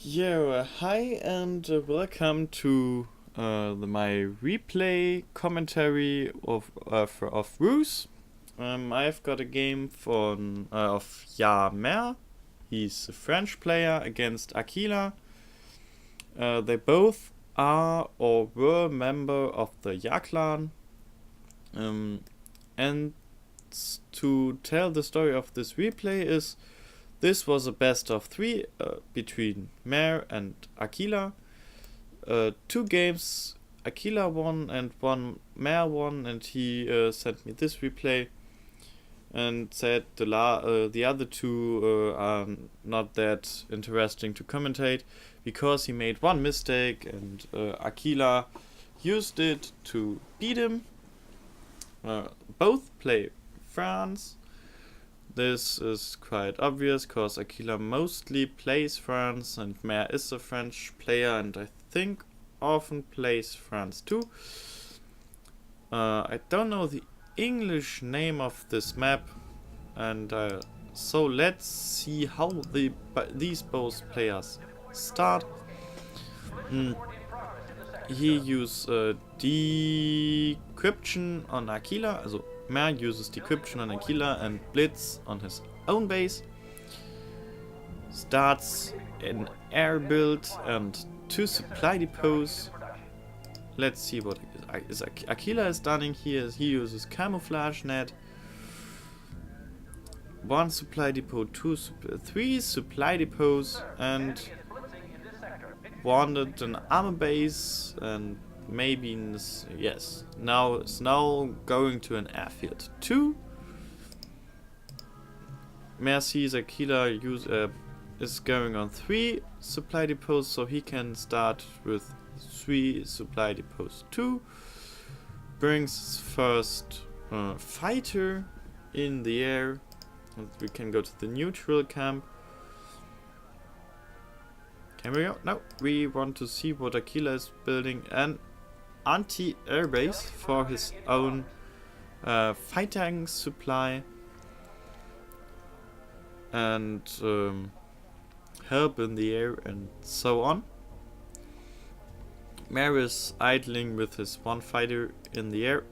Hi and welcome to my replay commentary of Ruse. I've got a game of Mer. He's a French player against Aquila. They both are or were member of the Ya clan. And to tell the story of this replay is, this was a best of 3 between Mer and Aquila. 2 games Aquila won and 1 Mer won, and he sent me this replay and said the other 2 are not that interesting to commentate because he made 1 mistake and Aquila used it to beat him. Both play France. This is quite obvious because Aquila mostly plays France and Mer is a French player and I think often plays France too. I don't know the English name of this map, and so let's see how these both players start. He uses decryption on Aquila, also Mer uses decryption on Aquila and Blitz on his own base. Starts an air build and 2 supply depots. Let's see what Aquila is done here. He uses camouflage net. 1 supply depot, 3 supply depots, and wanted an armor base and maybe now it's going to an airfield 2. Mer sees Aquila is going on 3 supply depots, so he can start with 3 supply depots 2. Brings his first fighter in the air, and we can go to the neutral camp. Can we go? No, we want to see what Aquila is building, an anti-air base for his own fighting supply and help in the air and so on. Mer is idling with his 1 fighter in the air.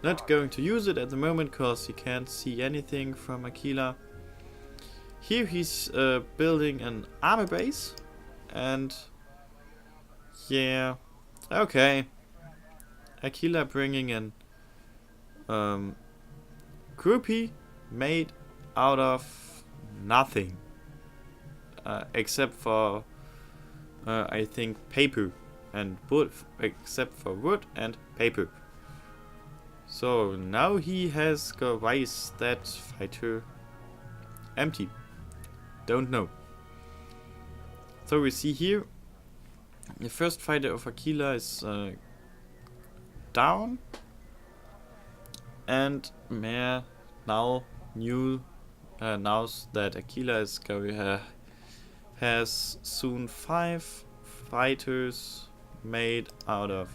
Not going to use it at the moment because he can't see anything from Aquila. Here he's building an armor base, and okay. Aquila bringing in groupie made out of nothing, except for I think paper and wood, except for wood and paper. So now he has got, why is that fighter empty? Don't know. So we see here the first fighter of Aquila is down, and Mer now knows that Aquila is has soon 5 fighters made out of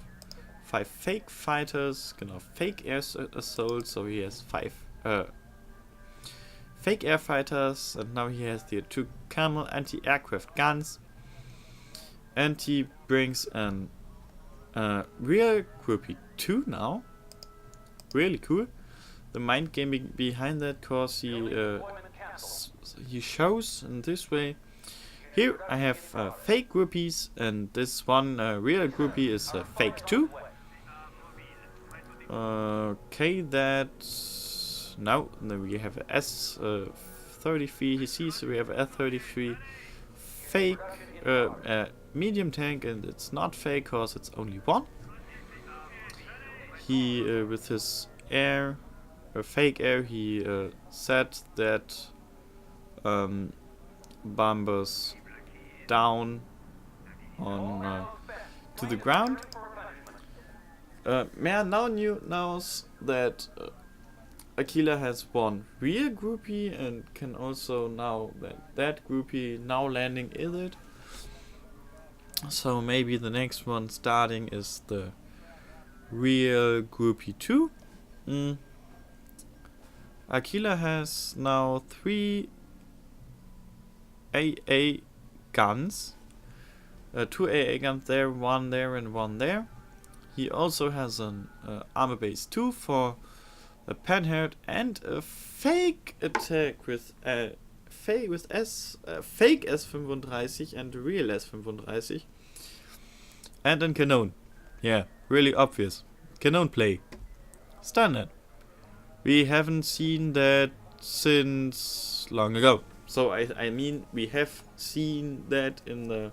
5 fake fighters, fake air assault. So he has 5 fake air fighters, and now he has the 2 camel anti-aircraft guns, and he brings an real groupie 2 now. Really cool. The mind gaming behind that, cause he shows in this way. Here I have fake groupies, and this one real groupie is a fake 2. Okay, that's now we have a S33. He sees we have a S33 fake medium tank, and it's not fake cause it's only 1. He with his fake air, he said that bombers down on to the ground. Mer now knows that Aquila has 1 real groupie and can also now that groupie now landing in it. So maybe the next one starting is the real groupie 2. Aquila has now 3 AA guns. Two AA guns there, one there and one there. He also has an armor base 2 for a panhard and a fake attack with fake S35 and a real S35 and a cannon. Yeah, really obvious. Cannon play. Standard. We haven't seen that since long ago. So I mean we have seen that in the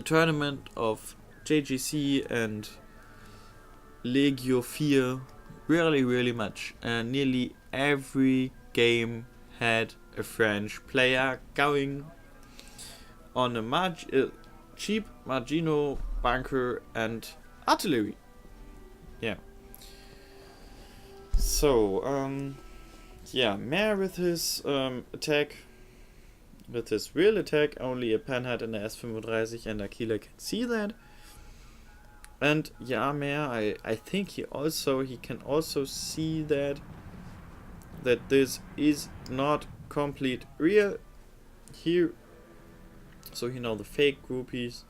tournament of JGC and Legio 4 really much. And nearly every game had a French player going on a cheap Margino bunker and artillery. Yeah. So, yeah, Mare with his attack, with his real attack, only a panhard and a S35 and Aquila can see that. And yeah, Mare, I think he can also see that this is not complete real here. So the fake groupies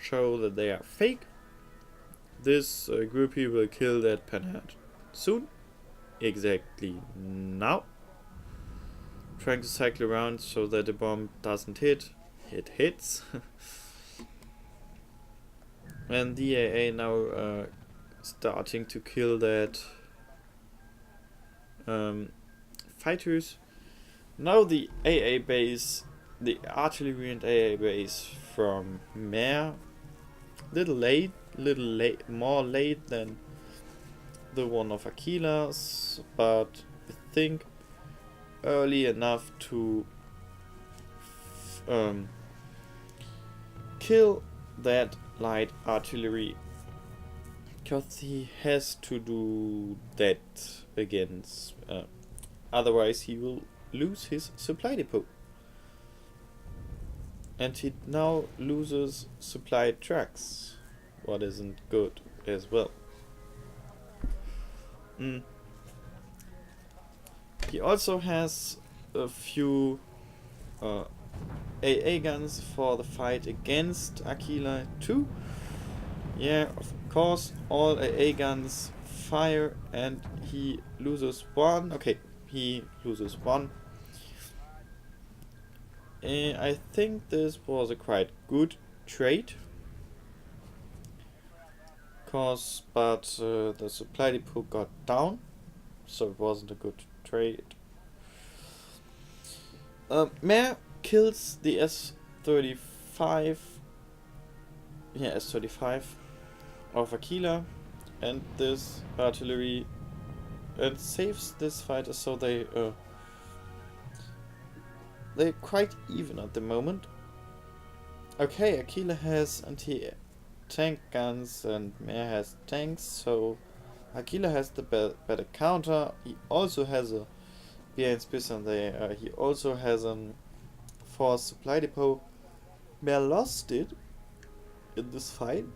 show that they are fake. This groupie will kill that panhard soon. Exactly now. Trying to cycle around so that the bomb doesn't hit. It hits. And the AA now starting to kill that fighters. Now the AA base, the artillery and AA base from Mare, little late, more late than the one of Aquila's, but I think early enough to kill that light artillery, because he has to do that against, otherwise he will lose his supply depot. And he now loses supply trucks, what isn't good as well. He also has a few AA guns for the fight against Aquila too. Yeah, of course, all AA guns fire and he loses one. Okay, he loses one. I think this was a quite good trade. But the supply depot got down, so it wasn't a good trade. Mare kills the S35, S35 of Aquila and this artillery, and saves this fighter, so they're quite even at the moment. Okay, Aquila has anti-tank guns and Mare has tanks, so Aquila has the better counter. He also has a BN-Spiss and he also has a force supply depot. Mare lost it in this fight,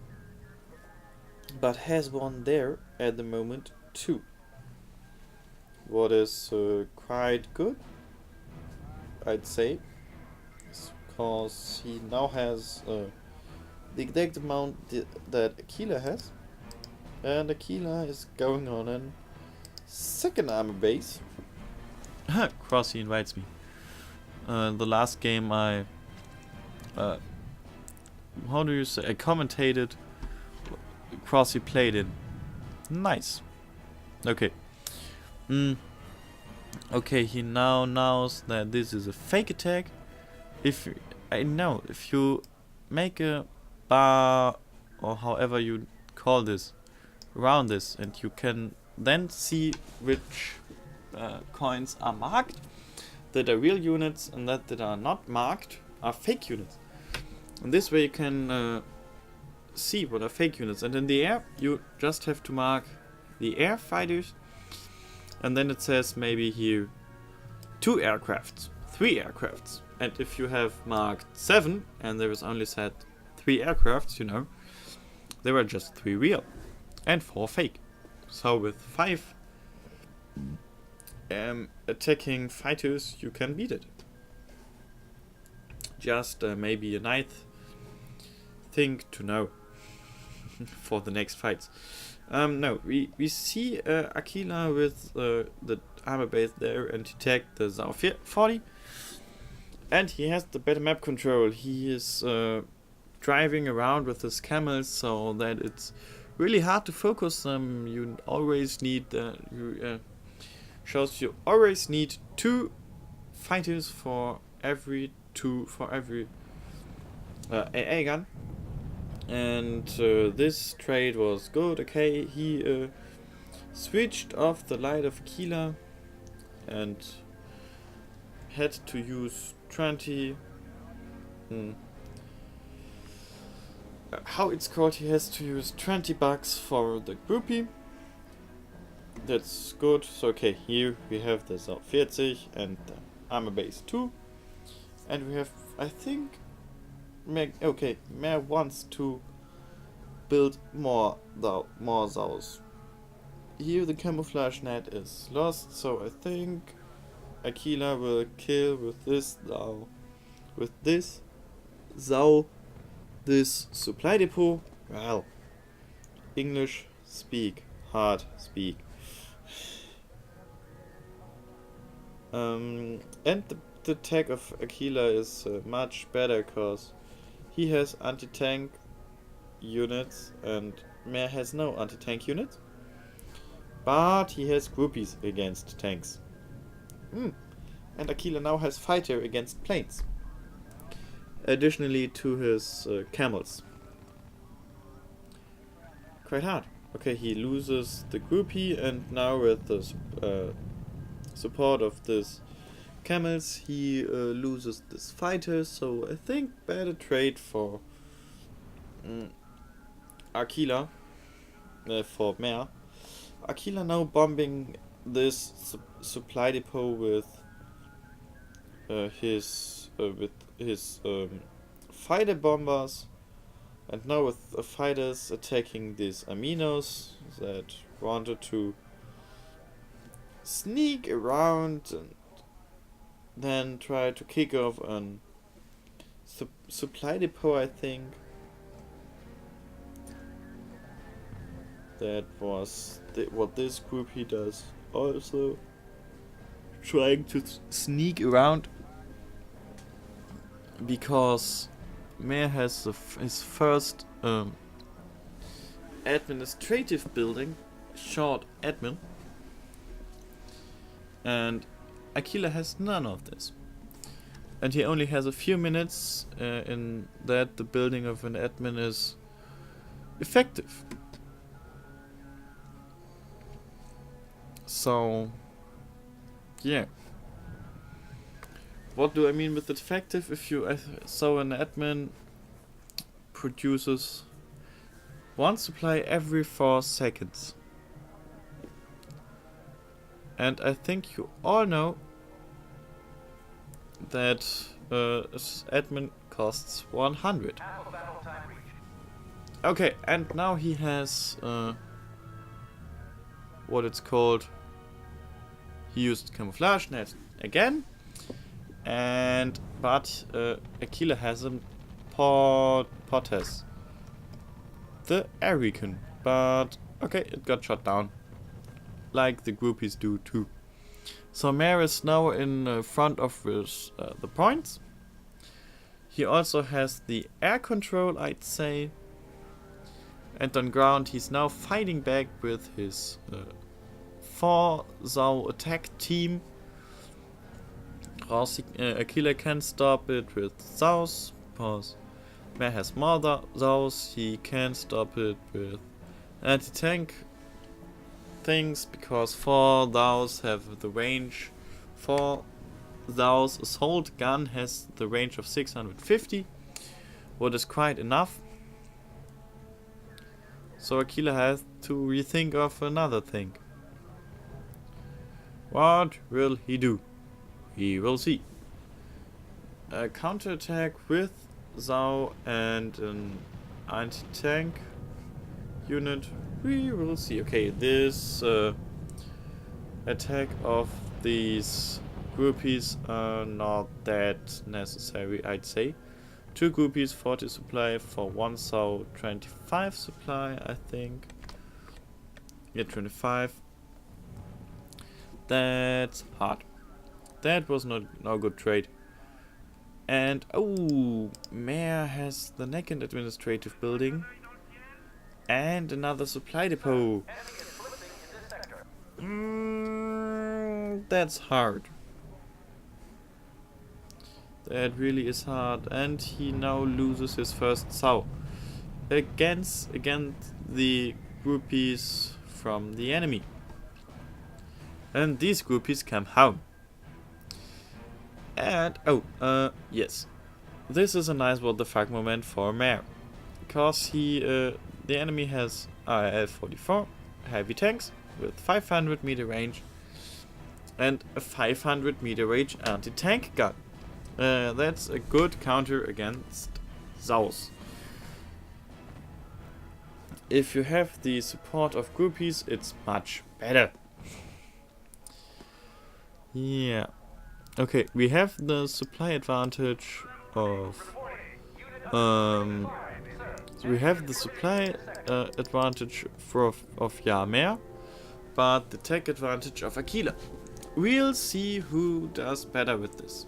but has one there at the moment too. What is quite good, I'd say, because he now has the exact amount that Aquila has, and Aquila is going on a second armor base. Crossy invites me. The last game I how do you say, I commentated, Crossy played in. Nice. Okay. Okay, he now knows that this is a fake attack. If you make a bar, or however you call this, around this, and you can then see which coins are marked that are real units and that are not marked are fake units. And this way you can see what are fake units. And in the air you just have to mark the air fighters, and then it says maybe here 2 aircrafts, 3 aircrafts. And if you have marked 7 and there is only said 3 aircrafts, there are just 3 real and 4 fake. So with 5 attacking fighters you can beat it. Just maybe a nice thing to know for the next fights. No, we see Aquila with the armor base there, and he tagged the Zao 40. And he has the better map control. He is driving around with his camels, so that it's really hard to focus them. You always need shows you always need 2 fighters for every AA gun. And this trade was good. Okay, he switched off the light of Aquila and had to use 20 how it's called, he has to use 20 bucks for the groupie. That's good. So okay, here we have the Zao 40 and the armor base 2, and we have, I think, Mer wants to build more Zaos. Here the camouflage net is lost, so I think Aquila will kill with this Zao, this supply depot. Well, English speak, hard speak. And the tech of Aquila is much better, cause he has anti-tank units and Mer has no anti-tank units, but he has groupies against tanks. And Aquila now has fighter against planes, additionally to his camels. Quite hard. Okay, he loses the groupie, and now with the support of this camels, he loses this fighter. So I think better trade for Aquila, for Mer. Aquila now bombing this supply depot with his fighter bombers, and now with the fighters attacking these aminos that wanted to sneak around and then try to kick off an supply depot, I think. That was what this group he does also, trying to sneak around, because Mer has his first administrative building, short admin, and Aquila has none of this, and he only has a few minutes in that the building of an admin is effective. So yeah, what do I mean with effective? If you so an admin produces 1 supply every 4 seconds, and I think you all know that admin costs 100. Okay, and now he has what it's called. He used camouflage net again, but Aquila has him Portes, the American, but okay, it got shot down, like the groupies do too. So Mer is now in front of his, the points. He also has the air control, I'd say, and on ground he's now fighting back with his 4 Zao attack team. Aquila can stop it with Zaos, because Mer has more Zaos. He can stop it with anti-tank things, because 4 Zaos have the range. 4 Zaos assault gun has the range of 650, what is quite enough. So Aquila has to rethink of another thing. What will he do? We will see. A counterattack with Zao and an anti-tank unit. We will see. Okay, this attack of these groupies are not that necessary, I'd say. 2 groupies, 40 supply for 1 so 25 supply, I think. Yeah, 25. That's hard. That was no good trade. And oh, Mayor has the second administrative building and another supply depot. That's hard. That really is hard, and he now loses his first sow against the groupies from the enemy. And these groupies come home. And yes, this is a nice what the fuck moment for Mayor, because the enemy has RL-44 heavy tanks with 500 meter range and a 500 meter range anti-tank gun. That's a good counter against Zaus. If you have the support of groupies, it's much better. Yeah. Okay, we have the supply advantage of of Yammer, but the tech advantage of Aquila. We'll see who does better with this.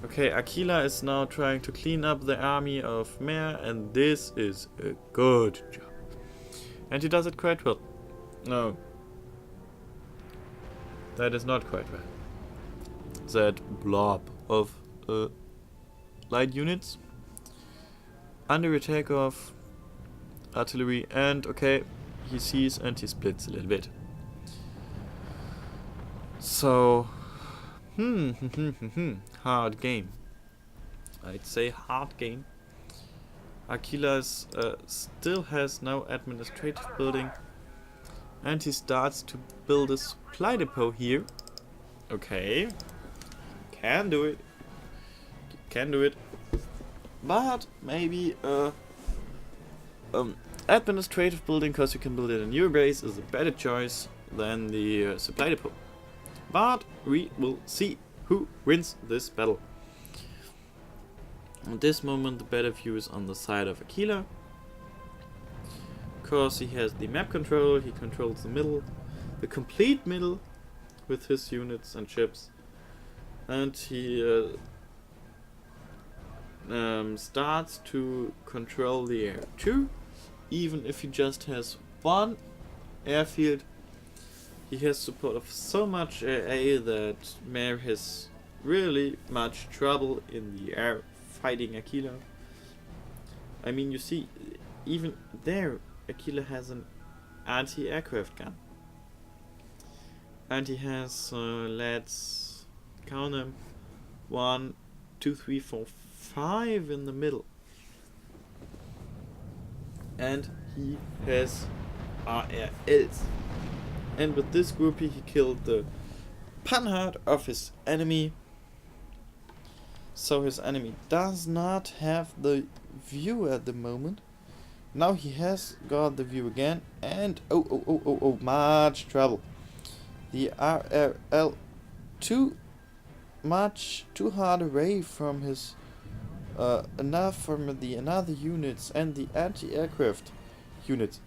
Okay, Aquila is now trying to clean up the army of Mare, and this is a good job. And he does it quite well. No. That is not quite well. That blob of light units under attack of artillery, and okay, he sees and he splits a little bit. So hard game. I'd say hard game. Aquila still has no administrative building, and he starts to build a supply depot here. Okay, can do it. Can do it. But maybe administrative building, because you can build it in your base, is a better choice than the supply depot. But we will see who wins this battle. At this moment, the better view is on the side of Aquila, because he has the map control. He controls the middle, the complete middle, with his units and ships, and he starts to control the air too. Even if he just has one airfield, he has support of so much AA that Mare has really much trouble in the air fighting Aquila. I mean, you see, even there, Aquila has an anti-aircraft gun. And he has, let's count them, 1, 2, 3, 4, 5 in the middle. And he has RRLs. And with this groupie he killed the panhard of his enemy. So his enemy does not have the view at the moment. Now he has got the view again, and much trouble. The RRL too hard away from his enough from the another units and the anti-aircraft units.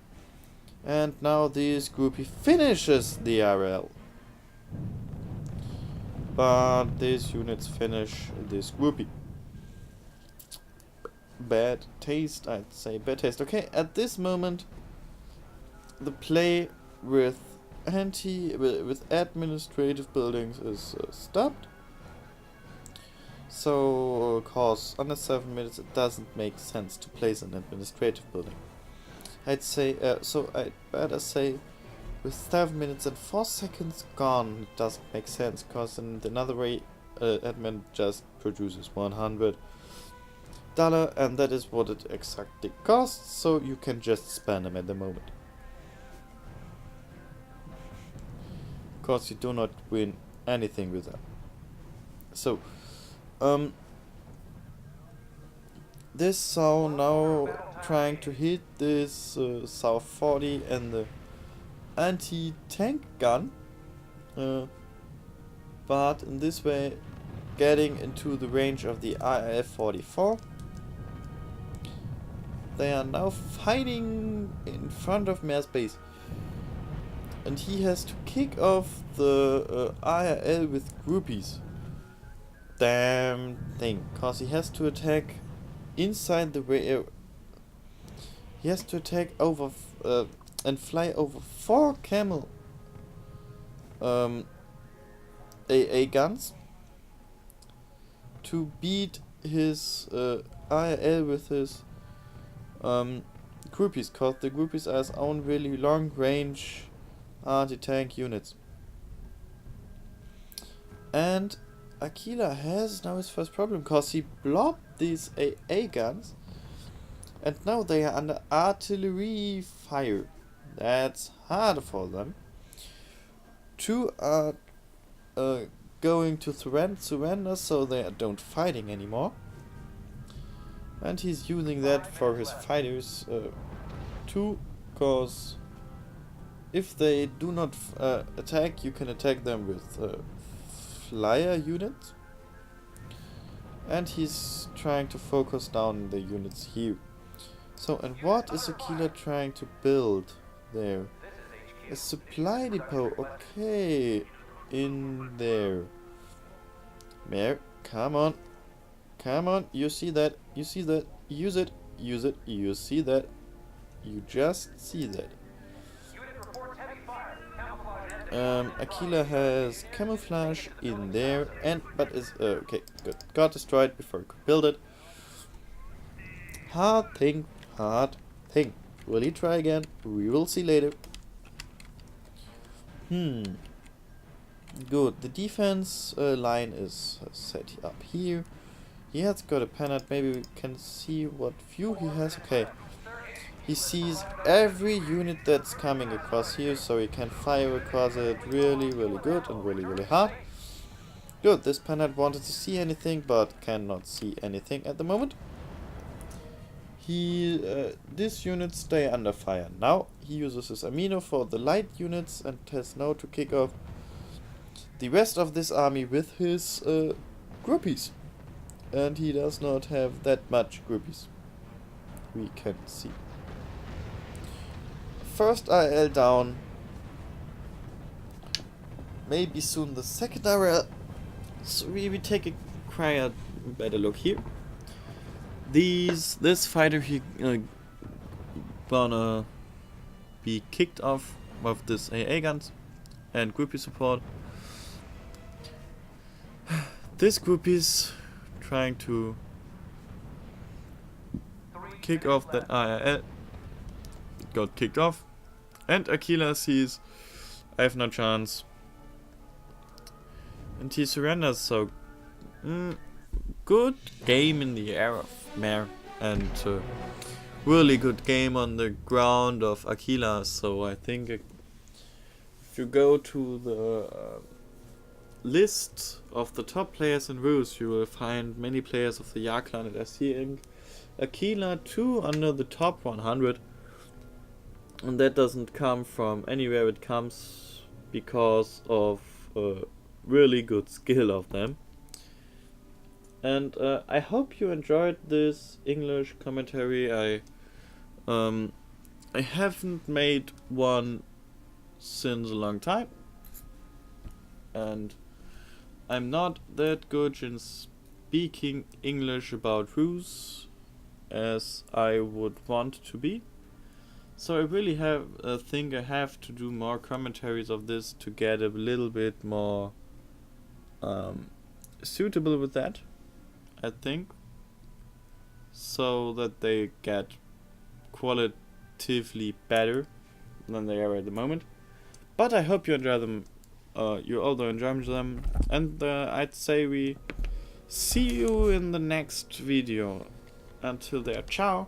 And now this groupie finishes the RL. But these units finish this groupie. Bad taste, I'd say. Bad taste. Okay, at this moment, the play with administrative buildings is stopped. So, cause under 7 minutes it doesn't make sense to place an administrative building. I'd say, I'd better say with 7 minutes and 4 seconds gone, it doesn't make sense, cause in another way, admin just produces $100, and that is what it exactly costs, so you can just spend them at the moment. Cause you do not win anything with that. So, this Saw now trying to hit this Saw 40 and the anti-tank gun. but in this way getting into the range of the IF-44. They are now fighting in front of Mare's base. And he has to kick off the IRL with groupies. Damn thing. Cause he has to attack inside the way. He has to attack over and fly over 4 camel AA guns to beat his IRL with his groupies, cause the groupies are his own really long range anti-tank units. And Aquila has now his first problem, cause he blocked these AA guns and now they are under artillery fire. That's hard for them. 2 are going to surrender, so they don't fighting anymore. And he's using that for his fighters too, cause if they do not attack, you can attack them with flyer units. And he's trying to focus down the units here. So, and what is Aquila trying to build there? A supply depot, okay, in there. Mare, come on. Come on, you see that, use it, you see that, you just see that. Aquila has camouflage in there, and, but is, okay, good, got destroyed before he could build it. Hard thing. Will he try again? We will see later. Good, the defense line is set up here. He has got a panel, maybe we can see what view he has. Okay, he sees every unit that's coming across here, so he can fire across it really good and really hard. Good, this panel wanted to see anything but cannot see anything at the moment. These units stay under fire. Now he uses his amino for the light units and has now to kick off the rest of this army with his groupies. And he does not have that much groupies. We can see. First IL down. Maybe soon the second IL. So we take a better look here. This fighter he gonna be kicked off with this AA guns and groupie support. This groupie is trying to kick off that IRL. Got kicked off, and Aquila sees I have no chance, and he surrenders. So good game in the air of Mare, and really good game on the ground of Aquila. So I think if you go to the list of the top players in Ruse, you will find many players of the Yar clan at SC Inc. Aquila 2 under the top 100, and that doesn't come from anywhere, it comes because of really good skill of them. And I hope you enjoyed this English commentary. I haven't made one since a long time, and I'm not that good in speaking English about Ruse as I would want to be. So I really think I have to do more commentaries of this to get a little bit more suitable with that, I think, so that they get qualitatively better than they are at the moment. But I hope you enjoy them. You also enjoy them, and I'd say we see you in the next video. Until there, ciao.